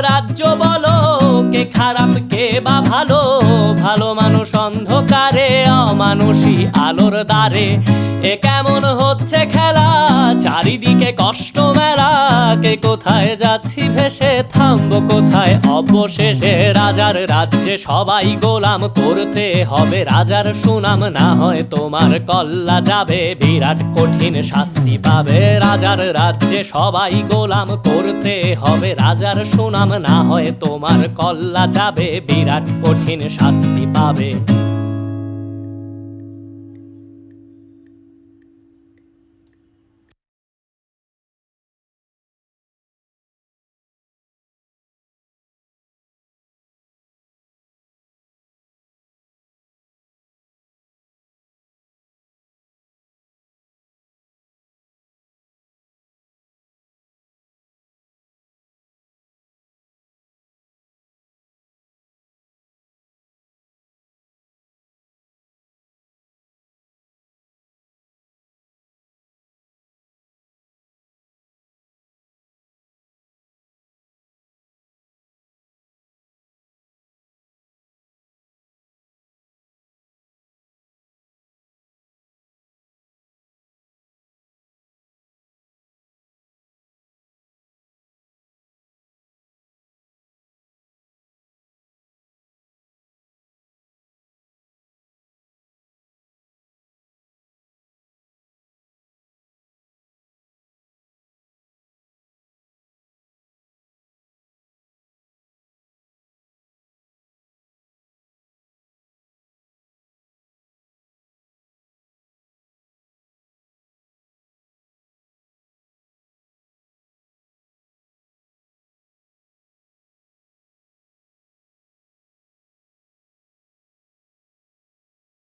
রাজ্য বলো, কে খারাপ কে বা ভালো? ভালো মানুষ অন্ধকারে, অমানুষী আলোর দ্বারে। এ কেমন হচ্ছে খেলা, চারিদিকে কষ্ট মেলা। কে কোথায় যাচ্ছি ভেসে, থামবো কোথায় অবশেষে? রাজার রাজ্যে সবাই গোলাম, করতে হবে রাজার সুনাম। না হয় তোমার কল্লা যাবে, বিরাট কঠিন শাস্তি পাবে। রাজার রাজ্যে সবাই গোলাম, করতে হবে রাজার সুনাম। না হয় তোমার কল্লা যাবে, বিরাট কঠিন শাস্তি পাবে।